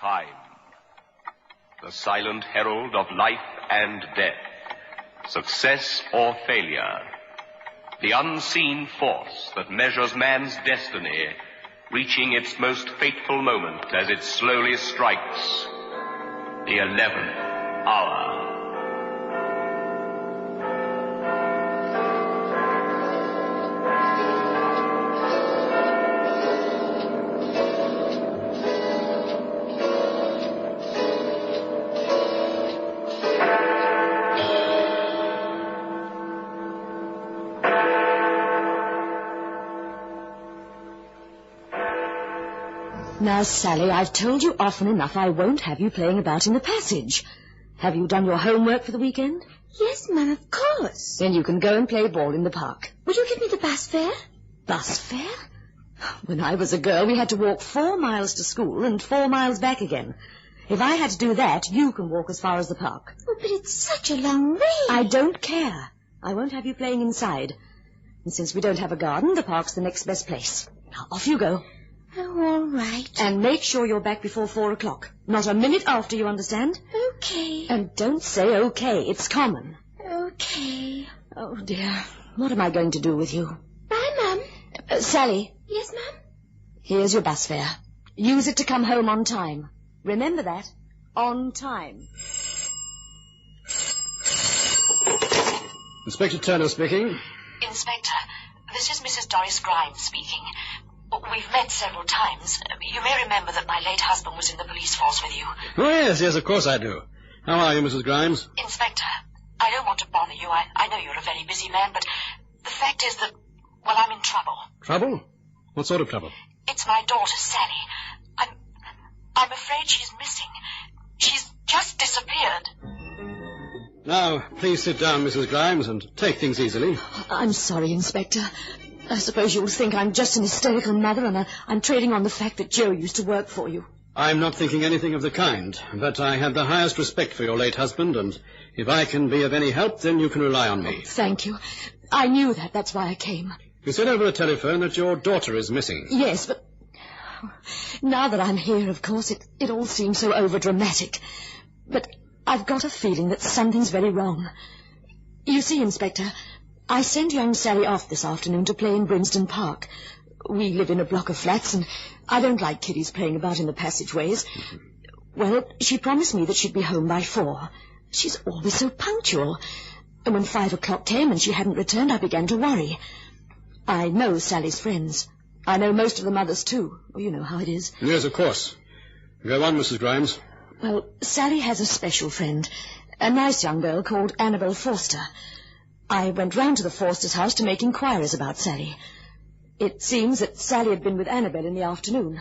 time. The silent herald of life and death. Success or failure. The unseen force that measures man's destiny, reaching its most fateful moment as it slowly strikes the 11th hour. Now, Sally, I've told you often enough I won't have you playing about in the passage. Have you done your homework for the weekend? Yes, Mum, of course. Then you can go and play ball in the park. Will you give me the bus fare? Bus fare? When I was a girl, we had to walk 4 miles to school and 4 miles back again. If I had to do that, you can walk as far as the park. Oh, but it's such a long way. I don't care. I won't have you playing inside. And since we don't have a garden, the park's the next best place. Now, off you go. Oh, all right. And make sure you're back before 4 o'clock. Not a minute after, you understand? Okay. And don't say okay. It's common. Okay. Oh, dear. What am I going to do with you? Bye, Mum. Sally. Yes, Mum? Here's your bus fare. Use it to come home on time. Remember that. On time. Inspector Turner speaking. Inspector, this is Mrs. Doris Grimes speaking. We've met several times. You may remember that my late husband was in the police force with you. Oh, yes, of course I do. How are you, Mrs. Grimes? Inspector, I don't want to bother you. I know you're a very busy man, but the fact is that, well, I'm in trouble. Trouble? What sort of trouble? It's my daughter, Sally. I'm afraid she's missing. She's just disappeared. Now, please sit down, Mrs. Grimes, and take things easily. I'm sorry, Inspector. I suppose you'll think I'm just an hysterical mother, and I'm trading on the fact that Joe used to work for you. I'm not thinking anything of the kind, but I have the highest respect for your late husband, and if I can be of any help, then you can rely on me. Oh, thank you. I knew that. That's why I came. You said over the telephone that your daughter is missing. Yes, but now that I'm here, of course, it all seems so overdramatic. But I've got a feeling that something's very wrong. You see, Inspector, I sent young Sally off this afternoon to play in Brinsden Park. We live in a block of flats, and I don't like kiddies playing about in the passageways. Well, she promised me that she'd be home by 4. She's always so punctual. And when 5 o'clock came and she hadn't returned, I began to worry. I know Sally's friends. I know most of the mothers, too. Well, you know how it is. Yes, of course. Go on, Mrs. Grimes. Well, Sally has a special friend, a nice young girl called Annabel Forster. I went round to the Forsters' house to make inquiries about Sally. It seems that Sally had been with Annabel in the afternoon.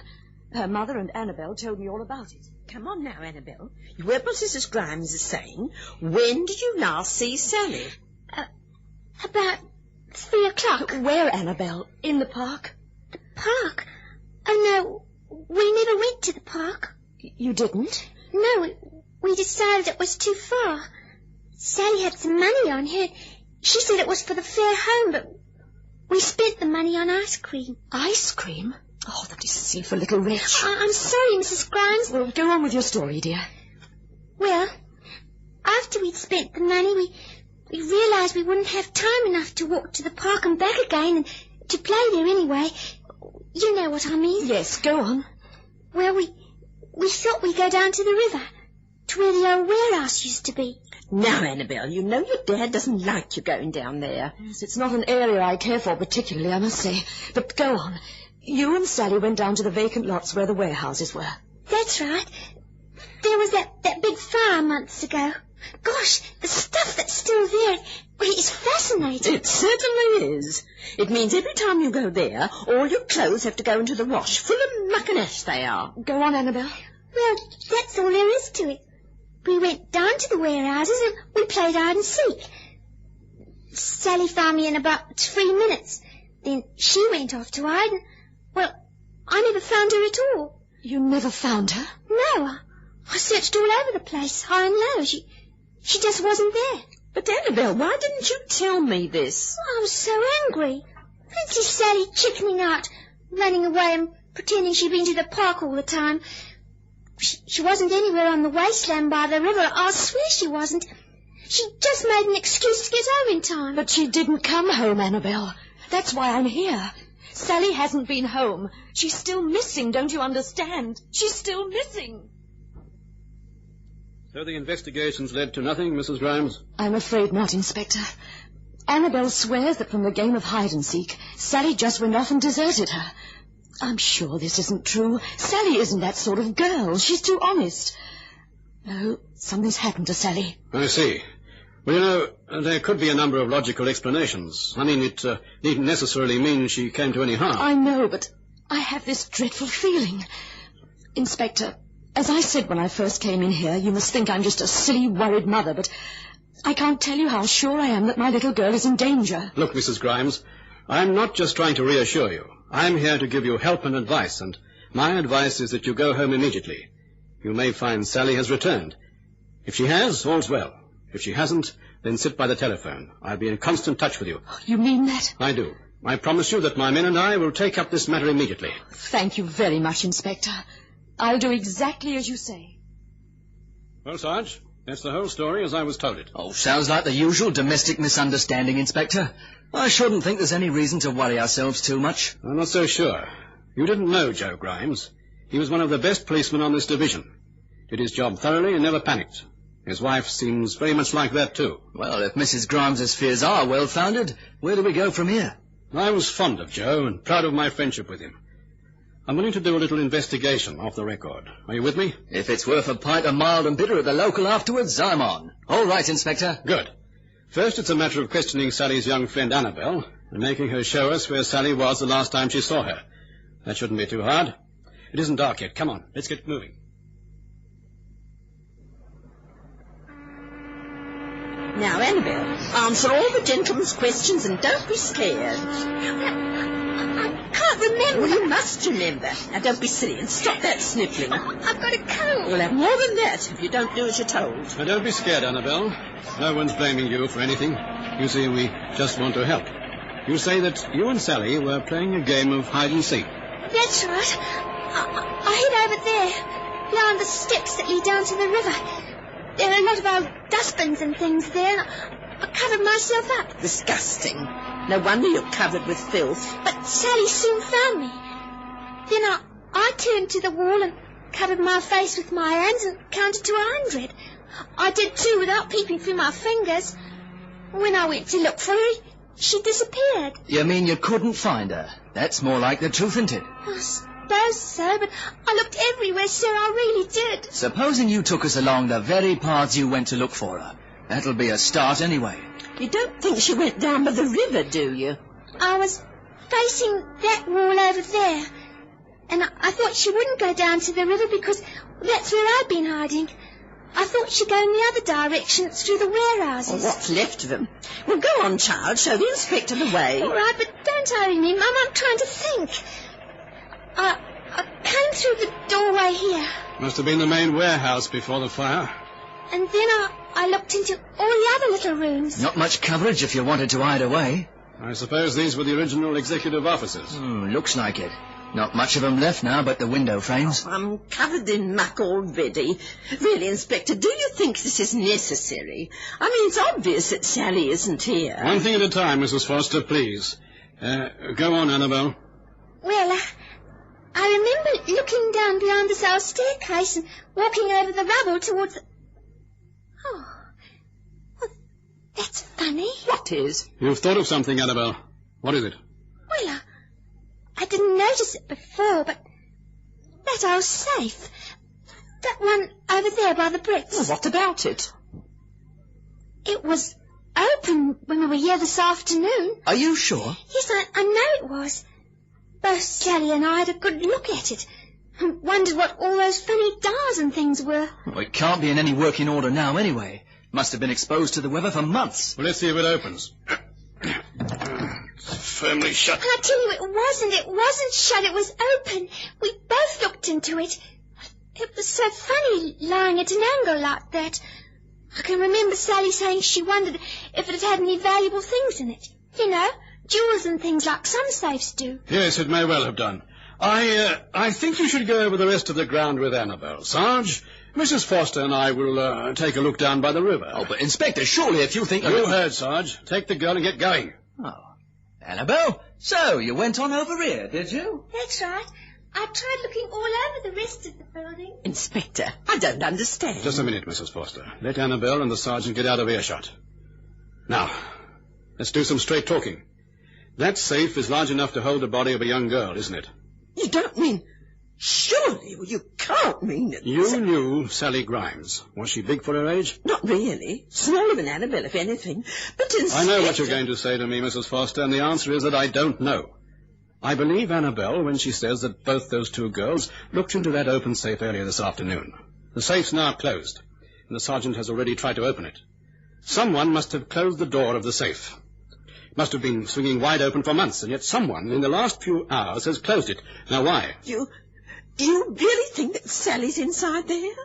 Her mother and Annabel told me all about it. Come on now, Annabel. You heard what Mrs. Grimes is saying. When did you last see Sally? About 3 o'clock. Where, Annabel? In the park? The park? Oh, no, we never went to the park. You didn't? No, we decided it was too far. Sally had some money on her. She said it was for the fare home, but we spent the money on ice cream. Ice cream? Oh, the deceitful little wretch. I'm sorry, Mrs. Grimes. Well, go on with your story, dear. Well, after we'd spent the money, we realized we wouldn't have time enough to walk to the park and back again and to play there anyway. You know what I mean. Yes, go on. Well, we thought we'd go down to the river, to where the old warehouse used to be. Now, Annabel, you know your dad doesn't like you going down there. Yes, it's not an area I care for particularly, I must say. But go on. You and Sally went down to the vacant lots where the warehouses were. That's right. There was that big fire months ago. Gosh, the stuff that's still there, it's fascinating. It certainly is. It means every time you go there, all your clothes have to go into the wash. Full of muck and ash they are. Go on, Annabel. Well, that's all there is to it. We went down to the warehouses and we played hide and seek. Sally found me in about 3 minutes. Then she went off to hide and, well, I never found her at all. You never found her? No, I searched all over the place, high and low. She just wasn't there. But, Annabel, why didn't you tell me this? Oh, I was so angry. Fancy Sally chickening out, running away and pretending she'd been to the park all the time. She wasn't anywhere on the wasteland by the river. I'll swear she wasn't. She just made an excuse to get home in time. But she didn't come home, Annabelle. That's why I'm here. Sally hasn't been home. She's still missing, don't you understand? She's still missing. So the investigations led to nothing, Mrs. Grimes? I'm afraid not, Inspector. Annabelle swears that from the game of hide-and-seek, Sally just went off and deserted her. I'm sure this isn't true. Sally isn't that sort of girl. She's too honest. No, something's happened to Sally. I see. Well, you know, there could be a number of logical explanations. I mean, it needn't necessarily mean she came to any harm. I know, but I have this dreadful feeling. Inspector, as I said when I first came in here, you must think I'm just a silly, worried mother, but I can't tell you how sure I am that my little girl is in danger. Look, Mrs. Grimes, I'm not just trying to reassure you. I'm here to give you help and advice, and my advice is that you go home immediately. You may find Sally has returned. If she has, all's well. If she hasn't, then sit by the telephone. I'll be in constant touch with you. You mean that? I do. I promise you that my men and I will take up this matter immediately. Thank you very much, Inspector. I'll do exactly as you say. Well, Sarge, that's the whole story as I was told it. Oh, sounds like the usual domestic misunderstanding, Inspector. I shouldn't think there's any reason to worry ourselves too much. I'm not so sure. You didn't know Joe Grimes. He was one of the best policemen on this division. Did his job thoroughly and never panicked. His wife seems very much like that, too. Well, if Mrs. Grimes's fears are well-founded, where do we go from here? I was fond of Joe and proud of my friendship with him. I'm willing to do a little investigation off the record. Are you with me? If it's worth a pint of mild and bitter at the local afterwards, I'm on. All right, Inspector. Good. First, it's a matter of questioning Sally's young friend Annabelle and making her show us where Sally was the last time she saw her. That shouldn't be too hard. It isn't dark yet. Come on, let's get moving. Now, Annabelle, answer all the gentlemen's questions and don't be scared. I can't remember. Well, you must remember. Now, don't be silly and stop that sniffling. I've got a cold. You'll have more than that if you don't do as you're told. Now, don't be scared, Annabelle. No one's blaming you for anything. You see, we just want to help. You say that you and Sally were playing a game of hide-and-seek. That's right. I hid over there, behind the steps that lead down to the river. There are a lot of old dustbins and things there, and I covered myself up. Disgusting. No wonder you're covered with filth. But Sally soon found me. Then I turned to the wall and covered my face with my hands and counted to 100. I did too without peeping through my fingers. When I went to look for her, she disappeared. You mean you couldn't find her? That's more like the truth, isn't it? I suppose so, but I looked everywhere, sir. I really did. Supposing you took us along the very paths you went to look for her. That'll be a start anyway. You don't think she went down by the river, do you? I was facing that wall over there, and I thought she wouldn't go down to the river because that's where I'd been hiding. I thought she'd go in the other direction through the warehouses. Well, what's left of them? Well, go on, child. Show the inspector the way. All right, but don't hurry me, Mum. I'm trying to think. I came through the doorway here. Must have been the main warehouse before the fire. And then I looked into all the other little rooms. Not much coverage if you wanted to hide away. I suppose these were the original executive offices. Looks like it. Not much of them left now but the window frames. I'm covered in muck already. Really, Inspector, do you think this is necessary? I mean, it's obvious that Sally isn't here. One thing at a time, Mrs. Foster, please. Go on, Annabelle. Well, I remember looking down beyond this old staircase and walking over the rubble towards the... Oh, well, that's funny. What is? You've thought of something, Annabelle. What is it? Well, I didn't notice it before, but that old safe, that one over there by the bricks. Well, what about it? It was open when we were here this afternoon. Are you sure? Yes, I know it was. Both Sally and I had a good look at it and wondered what all those funny dials and things were. Well, it can't be in any working order now anyway. Must have been exposed to the weather for months. Well, let's see if it opens. It's firmly shut. And I tell you, it wasn't shut, it was open. We both looked into it. It was so funny lying at an angle like that. I can remember Sally saying she wondered if it had any valuable things in it. You know, jewels and things like some safes do. Yes, it may well have done. I think you should go over the rest of the ground with Annabelle. Sarge, Mrs. Foster and I will take a look down by the river. Oh, but Inspector, surely if you think... You heard, Sarge. Take the girl and get going. Oh, Annabelle, so you went on over here, did you? That's right. I tried looking all over the rest of the building. Inspector, I don't understand. Just a minute, Mrs. Foster. Let Annabelle and the sergeant get out of earshot. Now, let's do some straight talking. That safe is large enough to hold the body of a young girl, isn't it? You don't mean... Surely you can't mean it. You knew Sally Grimes. Was she big for her age? Not really. Smaller than Annabelle, if anything. But Inspector... I know what you're going to say to me, Mrs. Foster, and the answer is that I don't know. I believe Annabelle when she says that both those two girls looked into that open safe earlier this afternoon. The safe's now closed, and the sergeant has already tried to open it. Someone must have closed the door of the safe. It must have been swinging wide open for months, and yet someone in the last few hours has closed it. Now, why? You really think that Sally's inside there?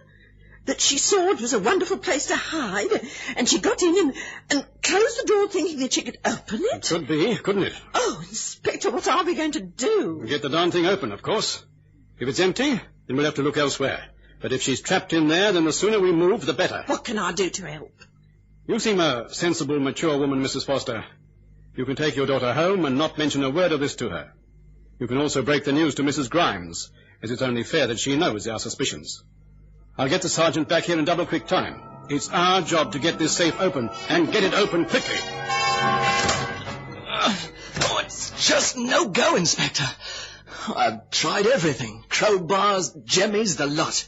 That she saw it was a wonderful place to hide, and she got in and closed the door thinking that she could open it? It could be, couldn't it? Oh, Inspector, what are we going to do? Get the darn thing open, of course. If it's empty, then we'll have to look elsewhere. But if she's trapped in there, then the sooner we move, the better. What can I do to help? You seem a sensible, mature woman, Mrs. Foster. You can take your daughter home and not mention a word of this to her. You can also break the news to Mrs. Grimes, as it's only fair that she knows our suspicions. I'll get the sergeant back here in double-quick time. It's our job to get this safe open, and get it open quickly. It's just no go, Inspector. I've tried everything. Crowbars, jemmies, the lot.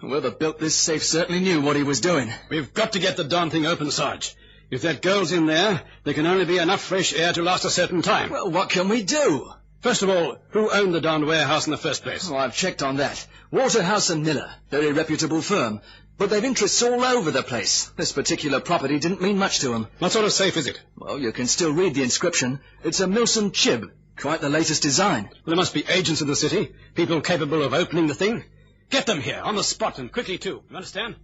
Whoever built this safe certainly knew what he was doing. We've got to get the darn thing open, Sarge. If that girl's in there can only be enough fresh air to last a certain time. Well, what can we do? First of all, who owned the darned warehouse in the first place? Oh, I've checked on that. Waterhouse and Miller. Very reputable firm. But they've interests all over the place. This particular property didn't mean much to them. What sort of safe is it? Well, you can still read the inscription. It's a Milson Chib. Quite the latest design. Well, there must be agents in the city. People capable of opening the thing. Get them here, on the spot, and quickly, too. You understand?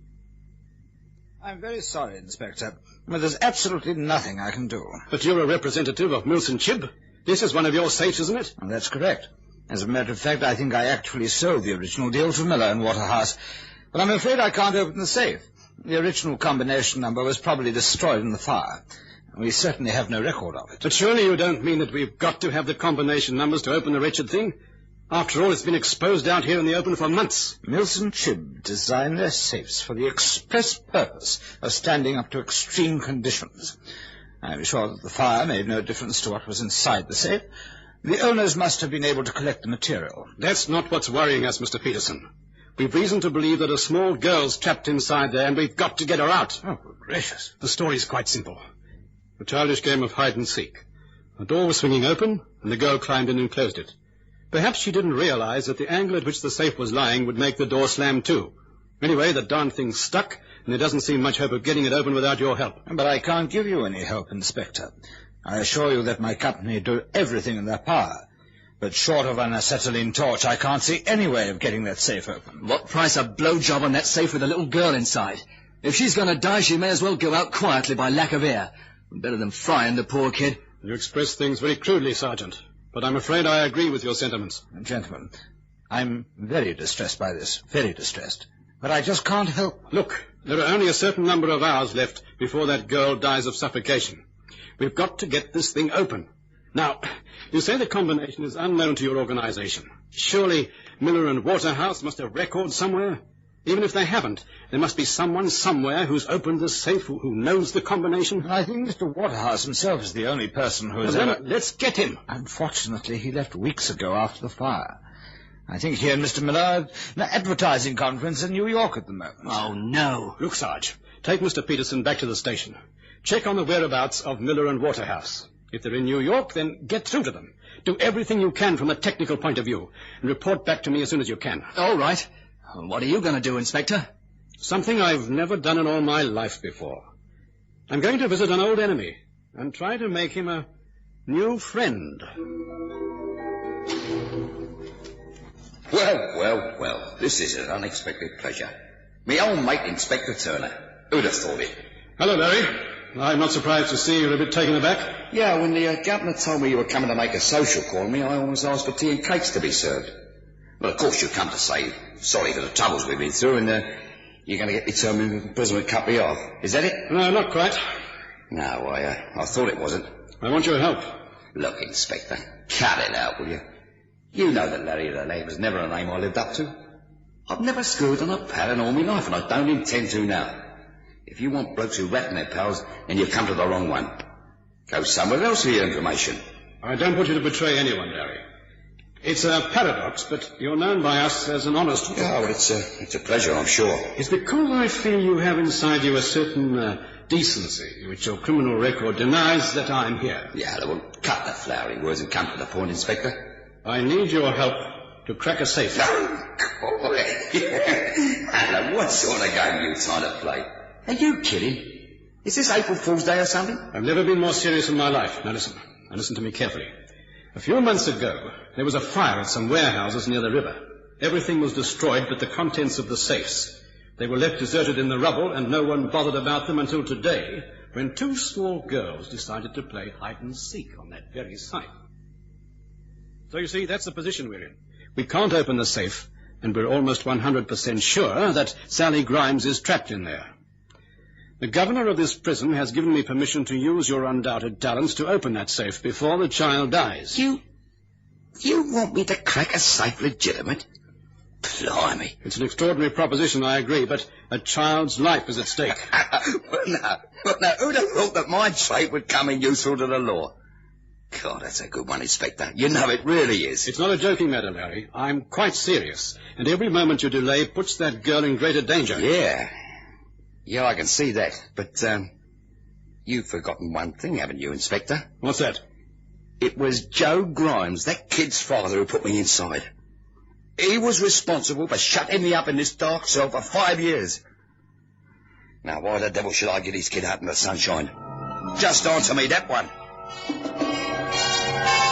I'm very sorry, Inspector, but there's absolutely nothing I can do. But you're a representative of Milson Chib. This is one of your safes, isn't it? Well, that's correct. As a matter of fact, I think I actually sold the original deal to Miller and Waterhouse. But I'm afraid I can't open the safe. The original combination number was probably destroyed in the fire. We certainly have no record of it. But surely you don't mean that we've got to have the combination numbers to open the wretched thing? After all, it's been exposed out here in the open for months. Milson Chib designed their safes for the express purpose of standing up to extreme conditions. I'm sure that the fire made no difference to what was inside the safe. The owners must have been able to collect the material. That's not what's worrying us, Mr. Peterson. We've reason to believe that a small girl's trapped inside there, and we've got to get her out. Oh, good gracious. The story's quite simple. A childish game of hide-and-seek. The door was swinging open, and the girl climbed in and closed it. Perhaps she didn't realize that the angle at which the safe was lying would make the door slam too. Anyway, the darn thing's stuck, and there doesn't seem much hope of getting it open without your help. But I can't give you any help, Inspector. I assure you that my company do everything in their power. But short of an acetylene torch, I can't see any way of getting that safe open. What price a blowjob on that safe with a little girl inside? If she's going to die, she may as well go out quietly by lack of air. Better than frying the poor kid. You express things very crudely, Sergeant. But I'm afraid I agree with your sentiments. Gentlemen, I'm very distressed by this, very distressed. But I just can't help. Look, there are only a certain number of hours left before that girl dies of suffocation. We've got to get this thing open. Now, you say the combination is unknown to your organization. Surely Miller and Waterhouse must have records somewhere? Even if they haven't, there must be someone somewhere who's opened the safe who knows the combination. I think Mr. Waterhouse himself is the only person who has ever... Let's get him. Unfortunately, he left weeks ago after the fire. I think he and Mr. Miller are at an advertising conference in New York at the moment. Oh, no. Look, Sarge, take Mr. Peterson back to the station. Check on the whereabouts of Miller and Waterhouse. If they're in New York, then get through to them. Do everything you can from a technical point of view, and report back to me as soon as you can. All right. What are you going to do, Inspector? Something I've never done in all my life before. I'm going to visit an old enemy and try to make him a new friend. Well, this is an unexpected pleasure. Me old mate, Inspector Turner. Who'd have thought it? Hello, Larry. I'm not surprised to see you're a bit taken aback. Yeah, when the governor told me you were coming to make a social call on me, I almost asked for tea and cakes to be served. Well, of course you've come to say sorry for the troubles we've been through, and you're going to get your term of imprisonment cut me off. Is that it? No, not quite. No, I thought it wasn't. I want your help. Look, Inspector, cut it out, will you? You know that Larry the Leg was never a name I lived up to. I've never screwed on a pal in all my life, and I don't intend to now. If you want blokes who rat their pals, then you've come to the wrong one. Go somewhere else for your information. I don't want you to betray anyone, Larry. It's a paradox, but you're known by us as an honest... Oh, well, it's a pleasure, I'm sure. It's because I feel you have inside you a certain decency, which your criminal record denies, that I'm here. Yeah, well, cut the flowery words and come to the point, Inspector. I need your help to crack a safe. Oh, boy. Hello, what sort of game are you trying to play? Are you kidding? Is this April Fool's Day or something? I've never been more serious in my life. Now listen to me carefully. A few months ago, there was a fire at some warehouses near the river. Everything was destroyed but the contents of the safes. They were left deserted in the rubble, and no one bothered about them until today, when two small girls decided to play hide-and-seek on that very site. So you see, that's the position we're in. We can't open the safe, and we're almost 100% sure that Sally Grimes is trapped in there. The governor of this prison has given me permission to use your undoubted talents to open that safe before the child dies. You want me to crack a safe legitimate? Blimey. It's an extraordinary proposition, I agree, but a child's life is at stake. But now, who'd have thought that my trade would come in useful to the law? God, that's a good one, Inspector. You know it really is. It's not a joking matter, Larry. I'm quite serious, and every moment you delay puts that girl in greater danger. Yeah, I can see that. But, you've forgotten one thing, haven't you, Inspector? What's that? It was Joe Grimes, that kid's father, who put me inside. He was responsible for shutting me up in this dark cell for 5 years. Now, why the devil should I get his kid out in the sunshine? Just answer me that one.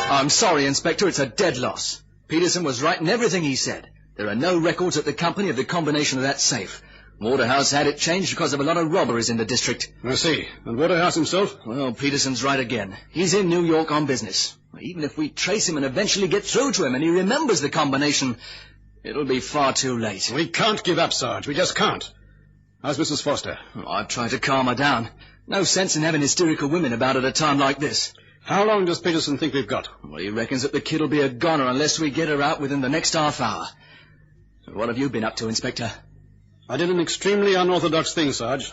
I'm sorry, Inspector, it's a dead loss. Peterson was right in everything he said. There are no records at the company of the combination of that safe. Waterhouse had it changed because of a lot of robberies in the district. I see. And Waterhouse himself? Well, Peterson's right again. He's in New York on business. Even if we trace him and eventually get through to him and he remembers the combination, it'll be far too late. We can't give up, Sarge. We just can't. How's Mrs. Foster? I've tried to calm her down. No sense in having hysterical women about at a time like this. How long does Peterson think we've got? Well, he reckons that the kid'll be a goner unless we get her out within the next half hour. What have you been up to, Inspector? I did an extremely unorthodox thing, Sarge.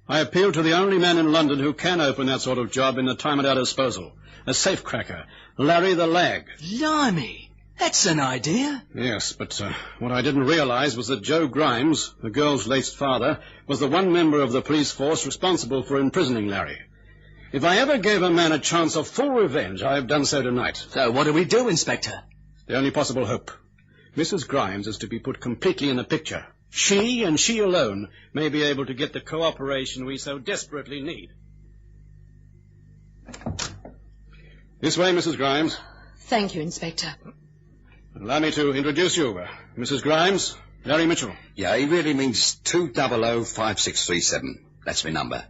I appealed to the only man in London who can open that sort of job in the time at our disposal. A safecracker, Larry the Lag. Blimey, that's an idea. Yes, but what I didn't realize was that Joe Grimes, the girl's late father, was the one member of the police force responsible for imprisoning Larry. If I ever gave a man a chance of full revenge, I have done so tonight. So what do we do, Inspector? The only possible hope. Mrs. Grimes is to be put completely in the picture. She, and she alone, may be able to get the cooperation we so desperately need. This way, Mrs. Grimes. Thank you, Inspector. Allow me to introduce you. Mrs. Grimes, Larry Mitchell. Yeah, he really means 2005637. That's my number.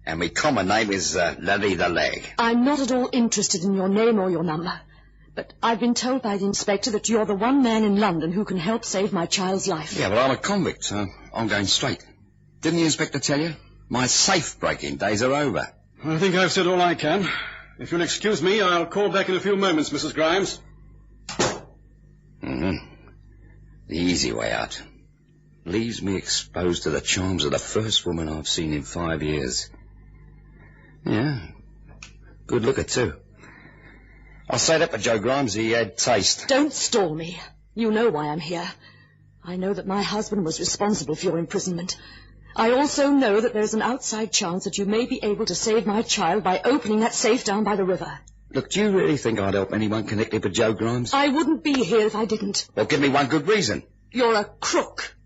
And my common name is Larry the Leg. I'm not at all interested in your name or your number. But I've been told by the inspector that you're the one man in London who can help save my child's life. Yeah, well, I'm a convict. I'm going straight. Didn't the inspector tell you? My safe-breaking days are over. I think I've said all I can. If you'll excuse me, I'll call back in a few moments, Mrs. Grimes. The easy way out. Leaves me exposed to the charms of the first woman I've seen in 5 years. Yeah, good looker, too. I'll say that for Joe Grimes, he had taste. Don't stall me. You know why I'm here. I know that my husband was responsible for your imprisonment. I also know that there's an outside chance that you may be able to save my child by opening that safe down by the river. Look, do you really think I'd help anyone connected with Joe Grimes? I wouldn't be here if I didn't. Well, give me one good reason. You're a crook.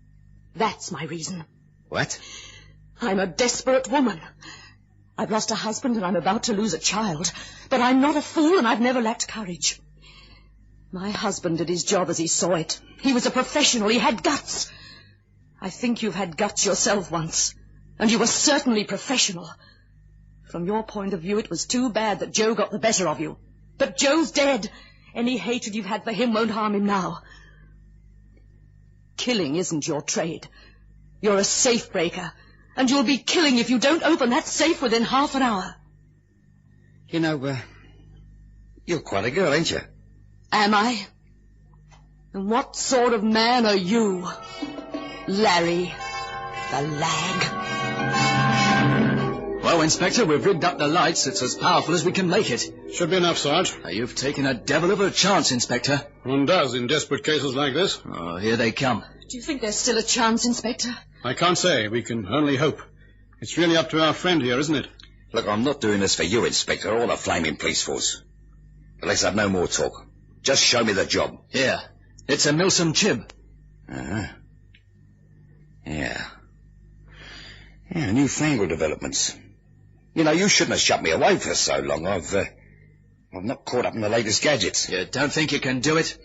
That's my reason. What? I'm a desperate woman. I've lost a husband and I'm about to lose a child. But I'm not a fool and I've never lacked courage. My husband did his job as he saw it. He was a professional. He had guts. I think you've had guts yourself once. And you were certainly professional. From your point of view, it was too bad that Joe got the better of you. But Joe's dead. Any hatred you've had for him won't harm him now. Killing isn't your trade. You're a safe breaker, and you'll be killing if you don't open that safe within half an hour. You know, you're quite a girl, ain't you? Am I? And what sort of man are you? Larry, the lag. Well, Inspector, we've rigged up the lights. It's as powerful as we can make it. Should be enough, Sarge. You've taken a devil of a chance, Inspector. One does in desperate cases like this. Oh, here they come. Do you think there's still a chance, Inspector? I can't say. We can only hope. It's really up to our friend here, isn't it? Look, I'm not doing this for you, Inspector, or the flaming police force. But let's have no more talk. Just show me the job. Here. It's a Milsom Chib. Uh-huh. Yeah, newfangled developments. You know, you shouldn't have shut me away for so long. I've not caught up in the latest gadgets. You don't think you can do it?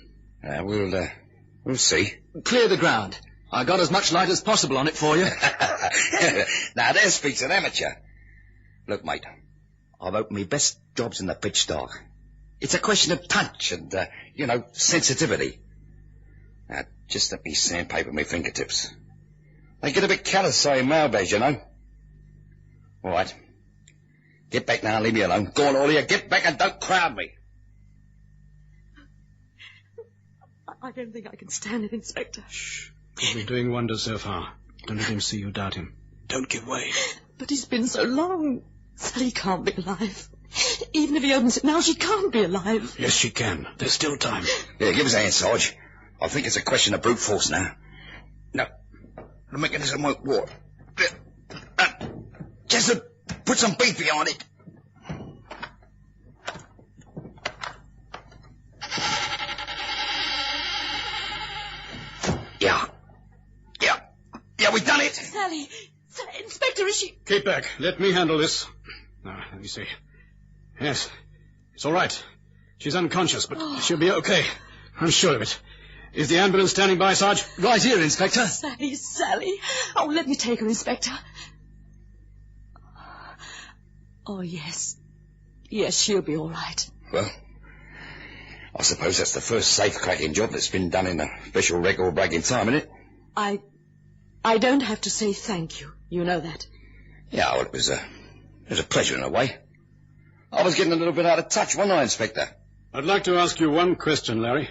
We'll see. Clear the ground. I got as much light as possible on it for you. Now, there speaks an amateur. Look, mate, I've opened my best jobs in the pitch dark. It's a question of touch and, sensitivity. Now, just let me sandpaper my fingertips. They get a bit callous saying nowadays, you know. All right. Get back now and leave me alone. Go on, all of you. Get back and don't crowd me. I don't think I can stand it, Inspector. Shh. You've been doing wonders so far. Don't let him see you doubt him. Don't give way. But he's been so long. Sally can't be alive. Even if he opens it now, she can't be alive. Yes, she can. There's still time. Yeah, give us a hand, Sarge. I think it's a question of brute force now. No. The mechanism won't work. Just put some beef behind it. Yeah, we've done it. Sally, Inspector, is she... Keep back. Let me handle this. Now, let me see. Yes, it's all right. She's unconscious, but she'll be okay. I'm sure of it. Is the ambulance standing by, Sarge? Right here, Inspector. Sally. Oh, let me take her, Inspector. Oh, yes. Yes, she'll be all right. Well, I suppose that's the first safe-cracking job that's been done in a special record-breaking time, isn't it? I don't have to say thank you. You know that. Yeah, well, it was a pleasure in a way. I was getting a little bit out of touch, wasn't I, Inspector? I'd like to ask you one question, Larry.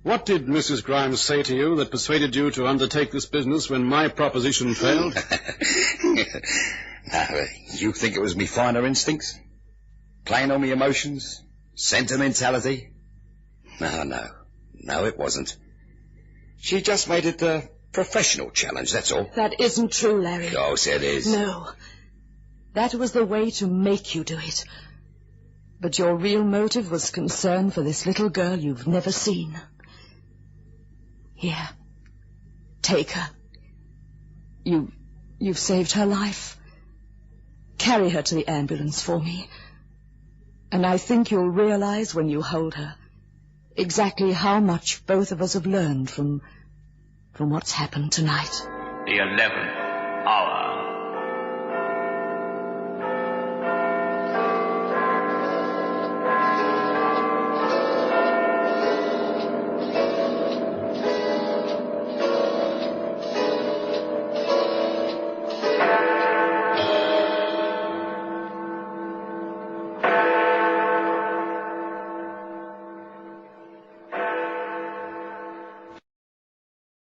What did Mrs. Grimes say to you that persuaded you to undertake this business when my proposition failed? Now, you think it was me finer instincts? Playing on me emotions? Sentimentality? No, it wasn't. She just made it a professional challenge, that's all. That isn't true, Larry. Of course it is. No. That was the way to make you do it. But your real motive was concern for this little girl you've never seen. Here. Take her. You've saved her life. Carry her to the ambulance for me. And I think you'll realize when you hold her exactly how much both of us have learned from what's happened tonight. The 11th hour.